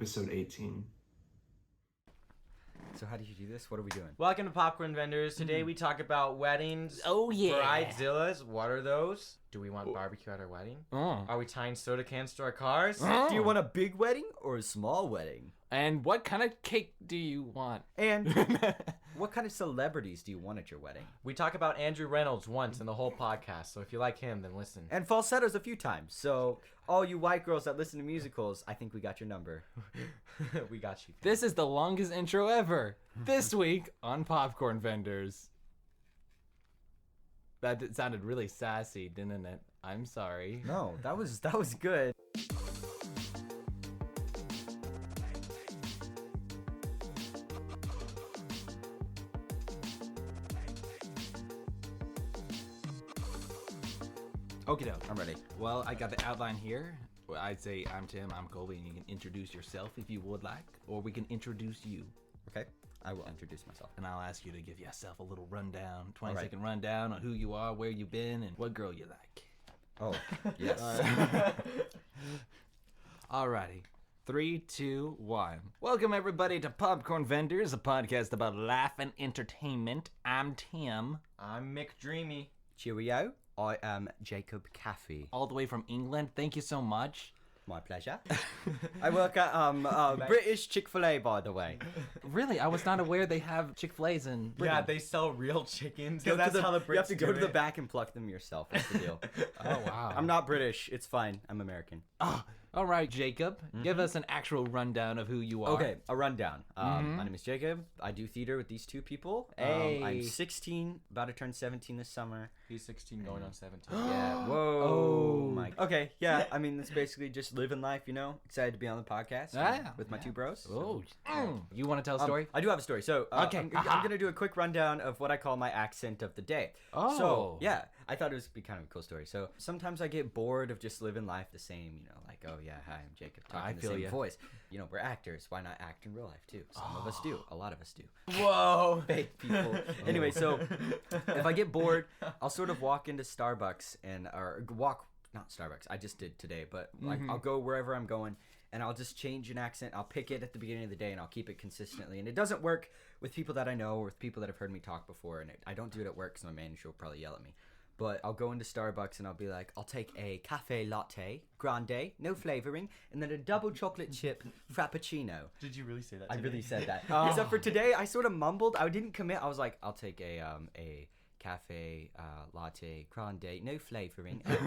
episode 18. So how do you do this? What are we doing? Welcome to Popcorn Vendors. Today we talk about weddings. Oh, yeah. Bridezillas. What are those? Do we want barbecue at our wedding? Are we tying soda cans to our cars? Do you want a big wedding or a small wedding? And what kind of cake do you want? And what kind of celebrities do you want at your wedding? We talk about Andrew Reynolds once in the whole podcast, so if you like him, then listen. And falsettos a few times. So all you white girls that listen to musicals, I think we got your number. We got you. This is the longest intro ever. This week on Popcorn Vendors. That sounded really sassy, didn't it? I'm sorry. No, that was good. Okie doke. I'm ready. Well, I got the outline here. Well, I'd say I'm Tim, I'm Colby, and you can introduce yourself if you would like, or we can introduce you. Okay, I will introduce myself. And I'll ask you to give yourself a little rundown, 20 All right. second rundown on who you are, where you've been, and what girl you like. Oh, yes. Alrighty. 3, 2, 1. Welcome everybody to Popcorn Vendors, a podcast about laugh and entertainment. I'm Tim. I'm Mick Dreamy. Cheerio. I am Jacob Cathey. All the way from England. Thank you so much. My pleasure. I work at British Chick-fil-A, by the way. Really, I was not aware they have Chick-fil-A's in Britain. Yeah, they sell real chickens. Go That's to the- how the Brits you have to go do to the it. back and pluck them yourself. That's the deal. Oh, wow. I'm not British. It's fine. I'm American. Oh, all right, Jacob. Give us an actual rundown of who you are. Okay, a rundown. My name is Jacob. I do theater with these two people. Hey. I'm 16, about to turn 17 this summer. He's 16 going on 17. Yeah. Whoa. Oh. My. Okay. Yeah. I mean, it's basically just living life. You know. Excited to be on the podcast with my two bros. Oh, you want to tell a story? I do have a story. So Okay. I'm gonna do a quick rundown of what I call my accent of the day. Oh. So yeah, I thought it was be kind of a cool story. So sometimes I get bored of just living life the same. You know, like, oh yeah, hi, I'm Jacob, I talking the feel same ya. voice. You know, we're actors. Why not act in real life too? Some of us do. A lot of us do. Whoa. Fake people. Anyway, so if I get bored, I'll sort of walk into Starbucks not Starbucks. I just did today, but like I'll go wherever I'm going and I'll just change an accent. I'll pick it at the beginning of the day and I'll keep it consistently. And it doesn't work with people that I know or with people that have heard me talk before. And I don't do it at work because my manager will probably yell at me. But I'll go into Starbucks and I'll be like, I'll take a cafe latte, grande, no flavoring, and then a double chocolate chip frappuccino. Did you really say that I today? really said that. Except for today, I sort of mumbled. I didn't commit. I was like, I'll take a cafe latte grande, no flavoring, and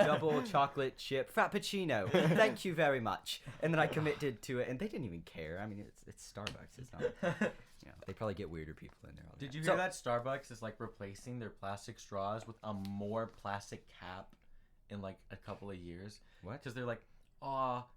double chocolate chip frappuccino. Thank you very much. And then I committed to it, and they didn't even care. I mean, it's Starbucks. It's not. You know, they probably get weirder people in there. All the Did time. you hear that Starbucks is like replacing their plastic straws with a more plastic cap in like a couple of years? What? Because they're like,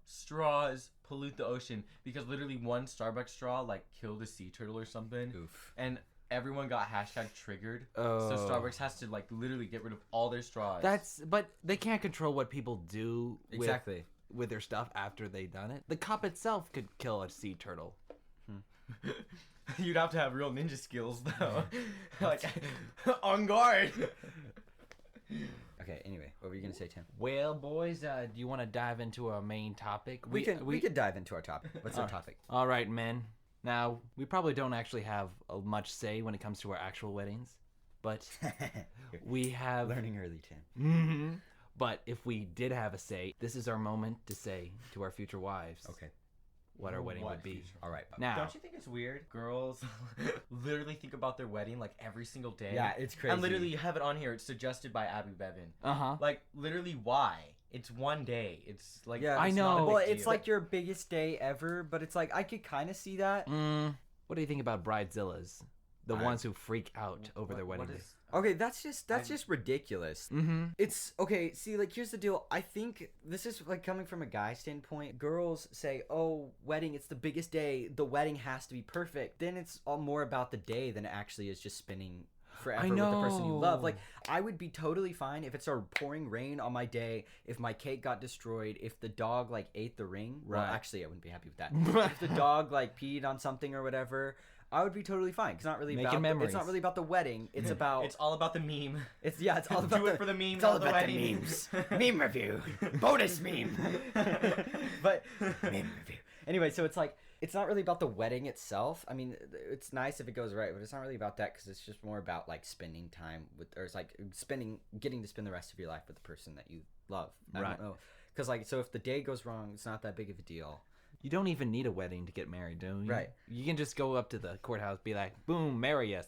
straws pollute the ocean, because literally one Starbucks straw like killed a sea turtle or something. Oof. And everyone got hashtag triggered. Oh. So Starbucks has to like literally get rid of all their straws. But they can't control what people do Exactly. with their stuff after they've done it. The cup itself could kill a sea turtle. You'd have to have real ninja skills though. Like on guard. Okay. Anyway, what were you gonna say, Tim? Well, boys, do you want to dive into our main topic? We could dive into our topic. What's our topic? All right, men. Now, we probably don't actually have much say when it comes to our actual weddings, but we have... Learning early, Tim. Mm-hmm. But if we did have a say, this is our moment to say to our future wives Okay. what our wedding would be. All right. Now, Don't you think it's weird? Girls literally think about their wedding like every single day. Yeah, it's crazy. And literally you have it on here. It's suggested by Abby Bevan. uh-huh. Like literally why? It's one day. It's like Yeah, I it's know. not a big Well, it's deal. like your biggest day ever, but it's like I could kind of see that. What do you think about bridezillas? The ones who freak out over their wedding what day. is- Okay, that's just ridiculous. Mm-hmm. It's okay. See, like, here's the deal. I think this is like coming from a guy standpoint. Girls say, "Oh, wedding, it's the biggest day. The wedding has to be perfect." Then it's all more about the day than it actually is just spending forever with the person you love. know. Like, I would be totally fine if it started pouring rain on my day, if my cake got destroyed, if the dog like ate the ring. Well, Right. actually, I wouldn't be happy with that. If the dog like peed on something or whatever, I would be totally fine. It's not really Making about memories. it's not really about the wedding. It's about It's all about the meme. it's all about Do it for the meme, It's all not the about the wedding. memes. Meme review. Bonus meme. But meme review. Anyway, so it's like it's not really about the wedding itself. I mean, it's nice if it goes right, but it's not really about that because it's just more about like spending time with, or it's like getting to spend the rest of your life with the person that you love. I don't know, because like so if the day goes wrong, it's not that big of a deal. You don't even need a wedding to get married, do you? Right. You can just go up to the courthouse, be like, boom, marry us.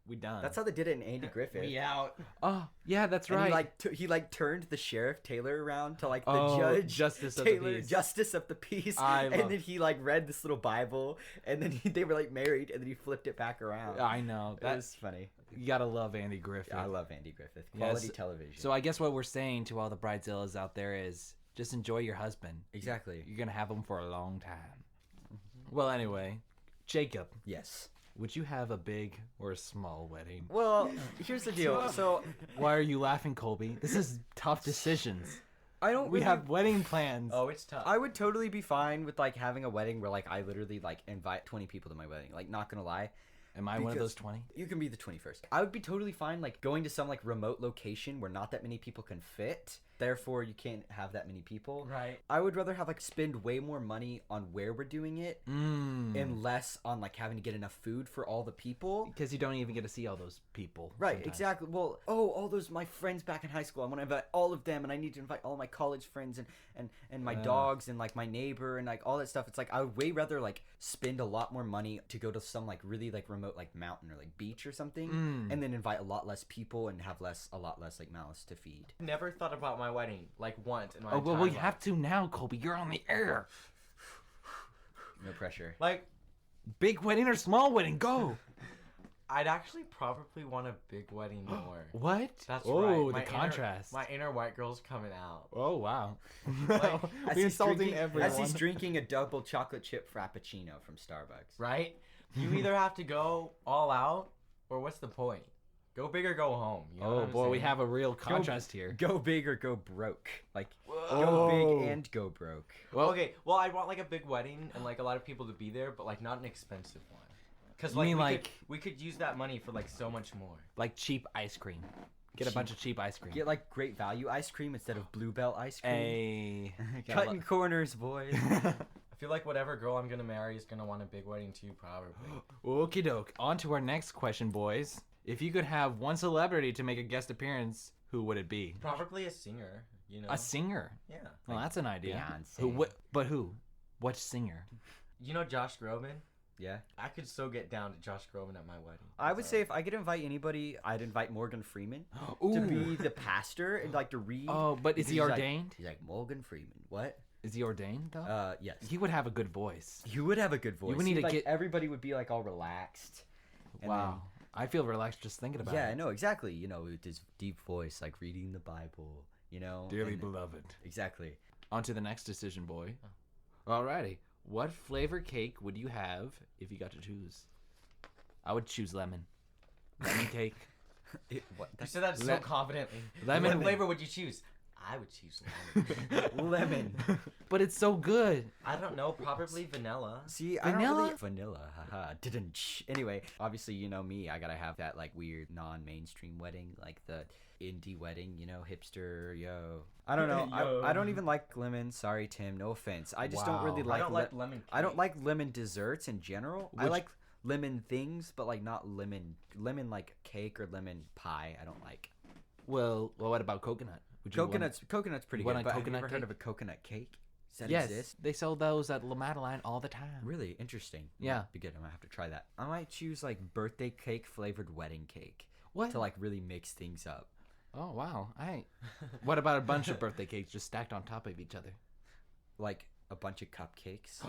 We done. That's how they did it in Andy Griffith. We out. Oh, yeah, that's And right. he turned the sheriff Taylor around to like the judge Justice of Taylor, the Peace. Justice of the Peace. And then he like read this little Bible, and then they were like married, and then he flipped it back around. I know. That was funny. You gotta love Andy Griffith. Yeah, I love Andy Griffith. Quality television. So I guess what we're saying to all the bridezillas out there is just enjoy your husband. Exactly. You're gonna have him for a long time. Well, anyway, Jacob. Yes. Would you have a big or a small wedding? Well, here's the deal. So Why are you laughing, Colby? This is tough decisions. I don't. We really- have wedding plans. Oh, it's tough. I would totally be fine with like having a wedding where like I literally like invite 20 people to my wedding. Like, not gonna lie. Am I one of because- those 20? You can be the 21st. I would be totally fine like going to some like remote location where not that many people can fit. Therefore, you can't have that many people. Right. I would rather have like spend way more money on where we're doing it and less on like having to get enough food for all the people. Because you don't even get to see all those people. Right, sometimes. exactly. Well, all those my friends back in high school. I want to invite all of them, and I need to invite all my college friends and my dogs and like my neighbor and like all that stuff. It's like I would way rather like spend a lot more money to go to some like really like remote like mountain or like beach or something, and then invite a lot less people and have a lot less like mouths to feed. Never thought about my wedding like once in my Oh, well, entire we life. have to now, Colby. You're on the air. No pressure. Like, Big wedding or small wedding? Go. I'd actually probably want a big wedding more. What? That's oh, right. the My contrast. My inner white girl's coming out. Oh, wow. Like, As We're he's insulting drinking, everyone. as he's drinking a double chocolate chip frappuccino from Starbucks. Right? You either have to go all out, or what's the point? Go big or go home. You know what Oh, I'm boy, we saying? have a real contrast here. Go big or go broke. Like Oh. go big and go broke. Well, Okay, well, I'd want like a big wedding and like a lot of people to be there, but like not an expensive one. Because You like, mean, we like- could, we could use that money for like so much more. like cheap ice cream. Get a bunch of cheap ice cream. Get like great value ice cream instead of Bluebell ice cream. A Cutting corners, boys. I feel like whatever girl I'm gonna marry is gonna want a big wedding too, probably. Okie doke. On to our next question, boys. If you could have one celebrity to make a guest appearance, who would it be? Probably a singer, you know. A singer. Yeah. Well, that's an idea. Beyonce. Who? But who? What singer? You know Josh Groban? Yeah. I could so get down to Josh Groban at my wedding. I would say if I could invite anybody, I'd invite Morgan Freeman to Ooh. be the pastor and like to read. Oh, but is he He's like- ordained? He's like Morgan Freeman. What? Is he ordained though? Yes. He would have a good voice. He would have a good voice. would need He'd, to like, get- everybody would be like all relaxed. And Wow. I feel relaxed just thinking about Then, yeah, it. no, exactly. You know, with his deep voice, like reading the Bible. You know. Dearly and- beloved. Exactly. On to the next decision, boy. Alrighty. What flavor cake would you have if you got to choose? I would choose lemon. Lemon cake. What? You said that so Le- confidently. Lemon. What flavor would you choose? I would choose lemon. Lemon. But it's so good. I don't know, probably vanilla. See, I don't Vanilla? really vanilla. Haha. Didn't. Anyway, obviously, you know me. I gotta have that like weird non-mainstream wedding, like the indie wedding. You know, hipster. Yo. I don't know. Yo. I don't even like lemon. Sorry, Tim. No offense. I just don't really Wow. like. I don't like lemon I don't cake. like lemon desserts in general. I Which- like lemon things, but like not lemon like cake or lemon pie. I don't like. Well, what about coconut? Would you want- Coconut's pretty want good. a But coconut have you ever heard cake? of a coconut cake? Does that Yes, exist? they sell those at La Madeline all the time. Really interesting. Yeah. Might be good. I might have to try that. I might choose like birthday cake flavored wedding cake What? to like really mix things up. Oh wow! What about a bunch of birthday cakes just stacked on top of each other? Like a bunch of cupcakes.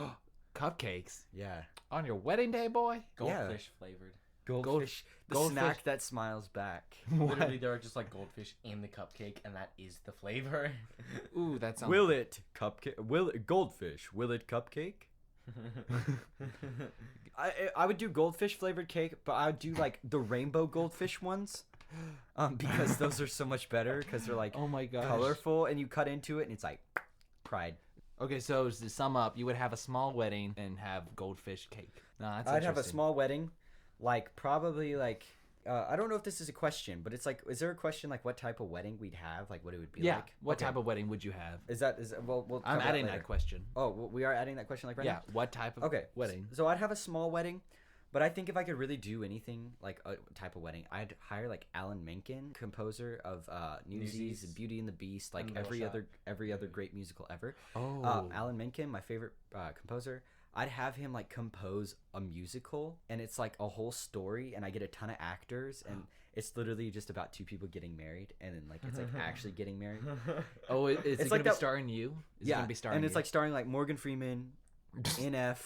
Cupcakes Yeah. on your wedding day, boy. Goldfish flavored. Goldfish. The goldfish. snack that smiles back. Literally, there are just like goldfish in the cupcake, and that is the flavor. Ooh, that sounds. Will it cupcake? Will it goldfish? Will it cupcake? I would do goldfish flavored cake, but I would do like the rainbow goldfish ones, because those are so much better because they're like Oh my gosh. colorful and you cut into it and it's like pride. Okay, so to sum up, you would have a small wedding and have goldfish cake. No, that's I'd have a interesting. small wedding, like probably like I don't know if this is a question, but it's like, is there a question like what type of wedding we'd have, like what it would be Yeah. like? What Okay. type of wedding would you have? We'll I'm cover adding later. that question. Oh, we are adding that question like right Yeah. now. What type of Okay, wedding? So I'd have a small wedding, but I think if I could really do anything like a type of wedding, I'd hire like Alan Menken, composer of Newsies, and Beauty and the Beast, like And every Little other great musical ever. Oh. Alan Menken, my favorite composer. I'd have him like compose a musical, and it's like a whole story, and I get a ton of actors, and it's literally just about two people getting married, and then like it's like actually getting married. Oh, is it like going to be that- starring you? Is it Yeah, going to be starring and it's you? like starring like Morgan Freeman, NF.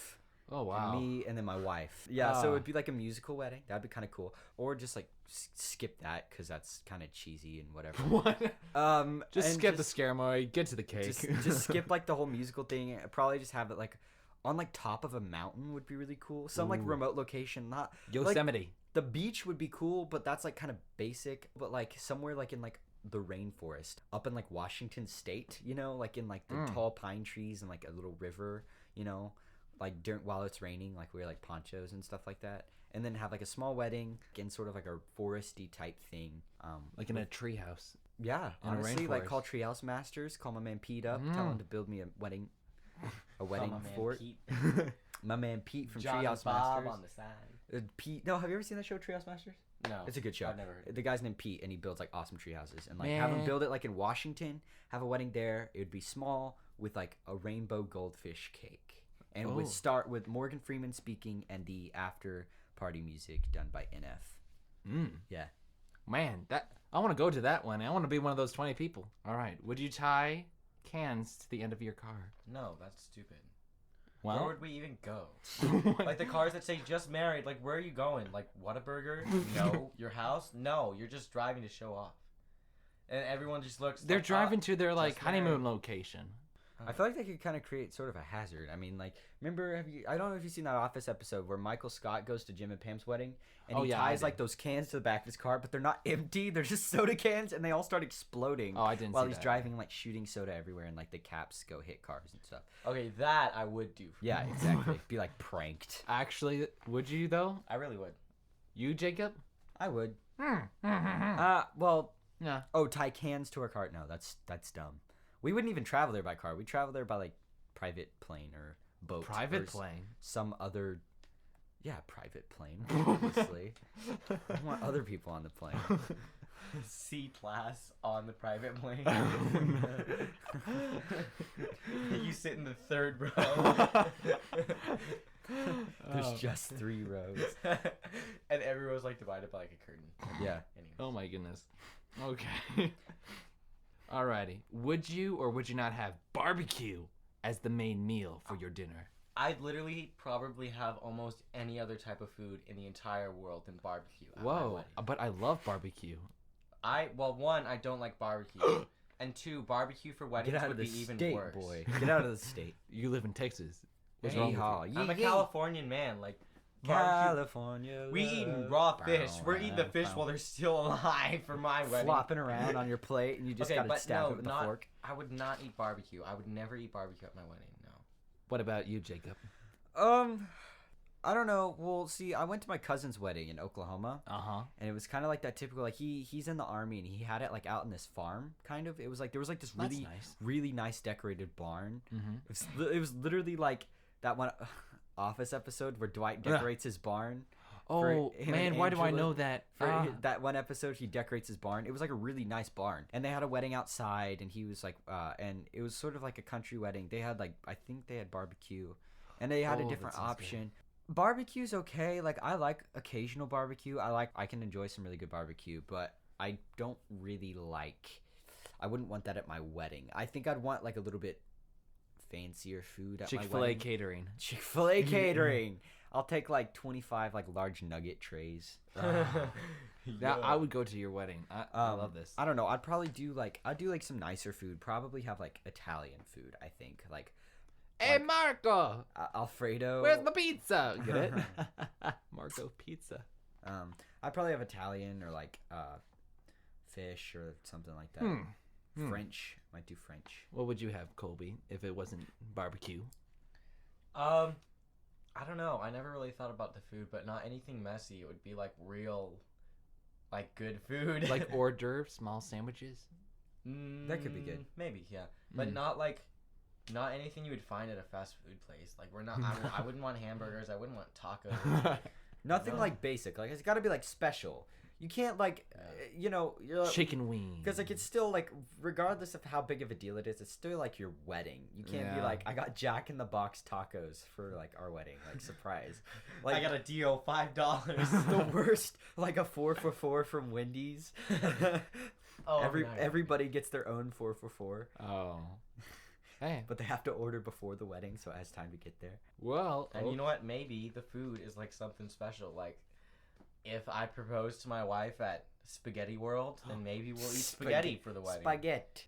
Oh, wow. Me and then my wife. Yeah, so Ah. it'd be like a musical wedding. That'd be kind of cool. Or just like skip that because that's kind of cheesy and whatever. What? Just and skip the ceremony. Get to the cake. just skip like the whole musical thing. Probably just have it like on like top of a mountain would be really cool. Some like Ooh. remote location, not Yosemite. the beach would be cool, but that's like kind of basic. But like somewhere like in like the rainforest, up in like Washington State, you know, like in like the tall pine trees and like a little river, you know, like while it's raining, like wear like ponchos and stuff like that, and then have like a small wedding in sort of like a foresty type thing, Like in a treehouse. yeah, In a honestly, like rainforest. call Treehouse Masters, call my man Pete up, tell him to build me a wedding fort. My man Pete from John and Treehouse Bob Masters. on the side. Pete, no, have you ever seen that show Treehouse Masters? No, It's a good show. I've never heard of it. The guy's named Pete, and he builds like awesome tree houses. And like have him Man. build it like in Washington. Have a wedding there. It would be small with like a rainbow goldfish cake, and Oh. would start with Morgan Freeman speaking and the after party music done by NF. Mm. Yeah. Man, I want to go to that one. I want to be one of those 20 people. All right. Would you tie cans to the end of your car? No, that's stupid. Well, Where would we even go? Like the cars that say just married, like where are you going? Like Whataburger? No. Your house? No. You're just driving to show off. And everyone just looks they're like, driving to their like just married. honeymoon location. I feel like they could kind of create sort of a hazard. I mean, like, remember, I don't know if you've seen that Office episode where Michael Scott goes to Jim and Pam's wedding, and Oh, he yeah, I ties, did. like, those cans to the back of his car, but they're not empty. They're just soda cans, and they all start exploding Oh, I didn't while see he's that. driving, like, shooting soda everywhere, and, like, the caps go hit cars and stuff. Okay, that I would do. Yeah, exactly. Be, like, pranked. Actually, would you though? I really would. You, Jacob? I would. yeah. Well, tie cans to our car. No, that's dumb. We wouldn't even travel there by car. We'd travel there by, like, private plane or boat. Private or plane. some other private plane, obviously. I want other people on the plane. C class on the private plane. You sit in the third row. There's just 3 rows. And every row's like divided by like a curtain. Yeah. Anyways. Oh my goodness. Okay. Alrighty. Would you or would you not have barbecue as the main meal for your dinner? I'd literally probably have almost any other type of food in the entire world than barbecue. at my Whoa. wedding. But I love barbecue. Well, one, I don't like barbecue. And two, barbecue for weddings Get out would of the be even state, worse. boy. Get out of the state. You live in Texas. What's wrong with Yeehaw. you? I'm a Yee-yee. Californian man. Like, barbecue. California. We eating love. raw fish. We're eating the fish while they're still alive for my wedding. flopping around on your plate, and you just Okay, gotta but stab no, it with not- a fork. I would not eat barbecue. I would never eat barbecue at my wedding. No. What about you, Jacob? I don't know. Well, see, I went to my cousin's wedding in Oklahoma. Uh-huh. And it was kind of like that typical, like he's in the army and he had it like out in this farm, kind of. It was like there was like this That's really nice. really nice decorated barn. Mm-hmm. It was literally like that one Office episode where Dwight decorates his barn. Oh, him man, and why do I Angela- know that? For that one episode, he decorates his barn. It was like a really nice barn, and they had a wedding outside, and he was like, and it was sort of like a country wedding. They had like, I think they had barbecue, and they had Oh, a that different sounds option. Barbecue's okay. Like I like occasional barbecue. I can enjoy some really good barbecue, but I don't really like. I wouldn't want that at my wedding. I think I'd want like a little bit fancier food at my Chick-fil-A wedding. catering. Chick-fil-A catering. I'll take like 25 like large nugget trays. Now, I would go to your wedding. I love this. I don't know. I'd probably do like some nicer food. Probably have like Italian food. I think like Hey, Marco! Alfredo. Where's the pizza? Get it? Marco Pizza. I'd probably have Italian or like fish or something like that. French. Might do French. What would you have, Colby, if it wasn't barbecue? I don't know. I never really thought about the food, but not anything messy. It would be like real like good food. Like hors d'oeuvres, small sandwiches. That could be good. Maybe, yeah, but not anything you would find at a fast food place. Like we're not. I wouldn't want hamburgers. I wouldn't want tacos. Nothing No. like basic. Like it's got to be like special. You can't like, you're Chicken wings. because like it's still like regardless of how big of a deal it is, it's still like your wedding. You can't be Yeah. like I got Jack in the Box tacos for like our wedding, like surprise. Like I got a deal, $5. the worst, like a 4 for 4 from Wendy's. Oh, Everybody gets their own 4 for 4, Oh. Hey. but they have to order before the wedding, so it has time to get there. Well. And you know what? Maybe the food is like something special. Like, if I propose to my wife at Spaghetti World, then maybe we'll eat spaghetti for the wedding. Spaghetti.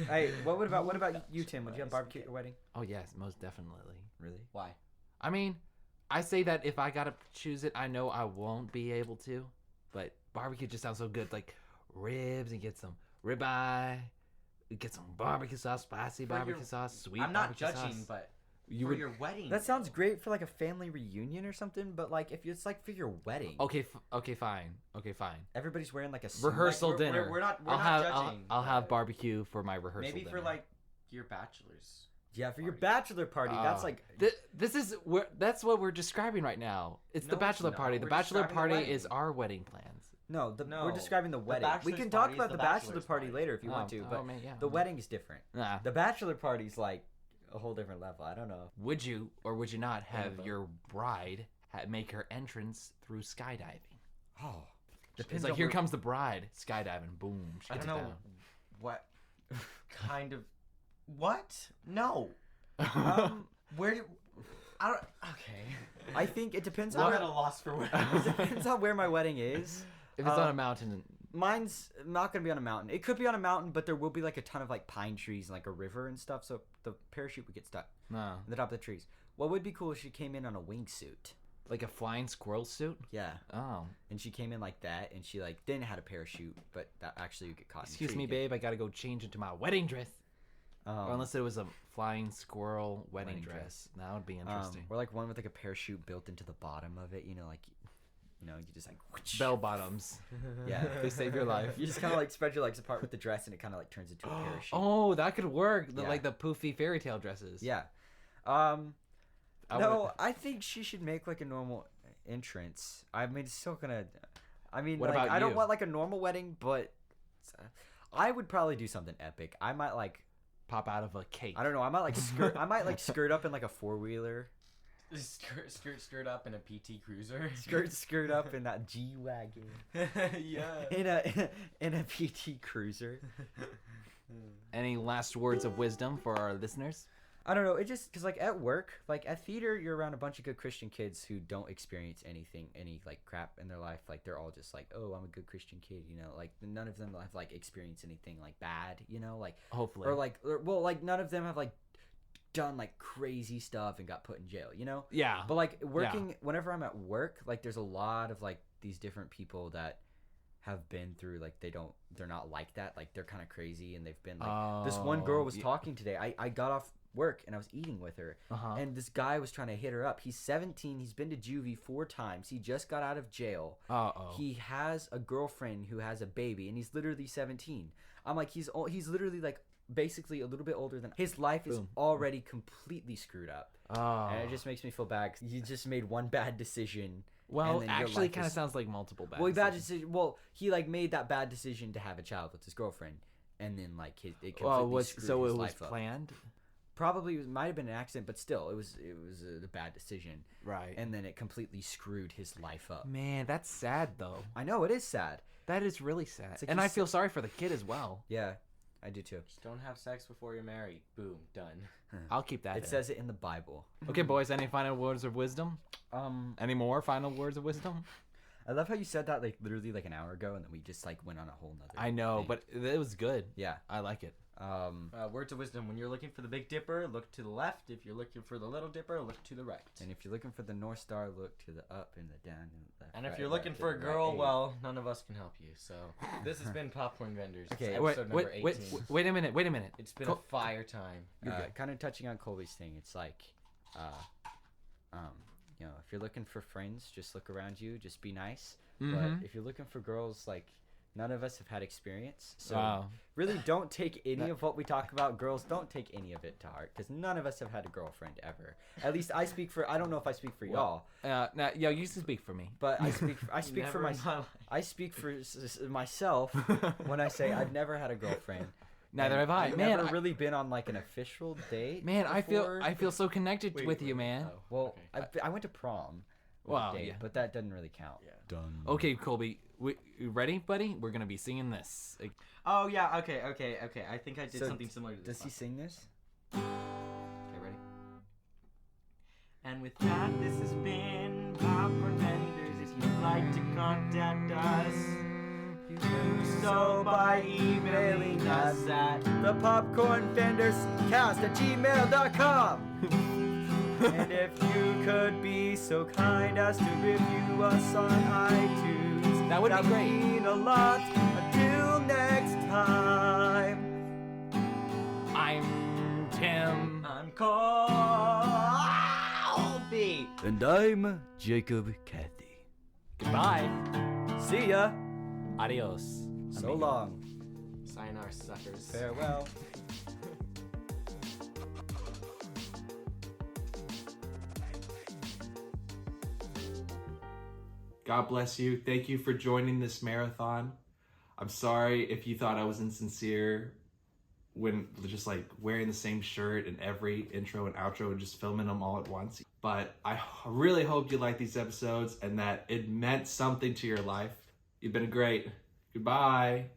Hey, what about you, Tim? Would you have barbecue at your wedding? Oh yes, most definitely. Really? Why? I mean, I say that if I gotta choose it, I know I won't be able to, but barbecue just sounds so good. Like ribs and get some ribeye, get some barbecue sauce, spicy For your- barbecue sauce, sweet. I'm not barbecue judging, sauce. but You for would. your wedding. That sounds though. great for like a family reunion or something, but like if it's like for your wedding, Okay. Okay. Fine. Okay. Fine. everybody's wearing like a suit. Rehearsal Like, we're- dinner. we're not I'll judging, I'll have but barbecue for my rehearsal. Maybe for dinner. like your bachelor's. Yeah, for your party. bachelor party, that's Oh. like This is where that's what we're describing right now. It's the No, it's bachelor not. party. The We're bachelor describing party the wedding. is our wedding plans. no. No, We're describing the wedding. We bachelor's can talk party is about the the bachelor bachelor's party party. later if you want to, but man, yeah. the wedding is different. Nah. The bachelor party's like a whole different level. I don't know. Would you or would you not have but- your bride make her entrance through skydiving? Oh, It's like here comes the bride skydiving. Boom. She I gets don't know it what kind of. What? No. Um, Where do? I don't. Okay. I think it depends I'm on at a loss for it words. depends on where my wedding is. If it's on a mountain, Mine's not gonna be on a mountain. It could be on a mountain, but there will be like a ton of like pine trees and like a river and stuff. So the parachute would get stuck no, at the top of the trees. What would be cool if she came in on a wingsuit? like a flying squirrel suit. Yeah, Oh, and she came in like that, and she like then had a parachute, but that actually would get caught. in the excuse tree me, again. babe. I gotta go change into my wedding dress. Or Um, unless it was a flying squirrel wedding Wedding dress. dress. That would be interesting. or like one with like a parachute built into the bottom of it. You know, like you just like whoosh. Bell bottoms. Yeah, They save your life. You just kind of like spread your legs apart with the dress, and it kind of like turns into a parachute. Oh, that could work. Yeah. Like the poofy fairy tale dresses. Yeah. I No, would- I think she should make like a normal entrance. I mean, it's still gonna. I mean, What like, about I don't you? want like a normal wedding, but I would probably do something epic. I might like. pop out of a cake. I don't know. I might like skirt. I might like skirt up in like a 4-wheeler. Skirt up in a PT Cruiser. Skirt up in that G wagon. Yeah. In a PT Cruiser. Any last words of wisdom for our listeners? I don't know. It just because like at work, like at theater, you're around a bunch of good Christian kids who don't experience any like crap in their life. Like they're all just like, oh, I'm a good Christian kid, you know. Like none of them have like experienced anything like bad, you know. Like Hopefully. like none of them have like done like crazy stuff and got put in jail, you know. yeah. But like working, whenever I'm at work, like there's a lot of like these different people that have been through like they're not like that. Like they're kind of crazy and they've been like this one girl was talking today. I got off work and I was eating with her and this guy was trying to hit her up. He's 17. He's been to juvie 4 times. He just got out of jail. He has a girlfriend who has a baby and he's literally 17. I'm like he's literally like basically a little bit older than his life is already completely screwed up. And it just makes me feel bad 'cause he just made one bad decision. Well, and then your actually, life kind of is- sounds like multiple bad. Well, bad decisions. decision. Well, he like made that bad decision to have a child with his girlfriend, and then like it completely Well, screwed so his it was life up. planned, Probably might have been an accident, but still, it was a bad decision, right? and then it completely screwed his life up. Man, that's sad though. I know it is sad. That is really sad, It's like and he's I feel sorry for the kid as well. Yeah, I do too. Just don't have sex before you're married. Boom, done. I'll keep that. It in. says it in the Bible. Okay, boys. Any final words of wisdom? Any more final words of wisdom? I love how you said that like literally like an hour ago, and then we just like went on a whole nother. I know, thing. but it was good. yeah. I like it. Words of wisdom: when you're looking for the Big Dipper, look to the left. If you're looking for the Little Dipper, look to the right. And if you're looking for the North Star, look to the up and the down and the left. And if right, you're looking left, for a right, girl, eight. well, none of us can help you. So this has been Popcorn Vendors. Okay, Episode number 18. Wait a minute. Wait a minute. It's been a fire time. Kind of touching on Colby's thing, it's like, you know, if you're looking for friends, just look around you, just be nice. But if you're looking for girls, like, none of us have had experience. So Wow. really don't take any of what we talk about. Girls, don't take any of it to heart, because none of us have had a girlfriend ever. At least I speak for, I don't know if I speak for y'all. Now, yo, you can speak for me. But I speak for Never in my life. I speak for myself when I say I've never had a girlfriend. Neither And have I. I've Man, never really been on like an official date. Man, before. I feel so connected with you, man. Oh, Well, okay. I went to prom. With Wow, a date, yeah. but that doesn't really count. Yeah. Done. Okay, Colby, you ready, buddy? We're gonna be singing this. Oh yeah. Okay. I think I did So, something similar to this. Does he sing this? Okay, ready? And with that, this has been Popcorn Vendors. If you'd like to contact us, you do so by emailing us at the popcornvendorscast@gmail.com. And if you could be so kind as to review us on iTunes, That would be great. mean a lot. Until next time. I'm Tim. I'm Colby. And I'm Jacob Cathey. Goodbye. See ya. Adios. So amigo. long. Sayonara, suckers. Farewell. God bless you. Thank you for joining this marathon. I'm sorry if you thought I was insincere when just like wearing the same shirt in every intro and outro and just filming them all at once. But I really hope you like these episodes and that it meant something to your life. You've been great. Goodbye.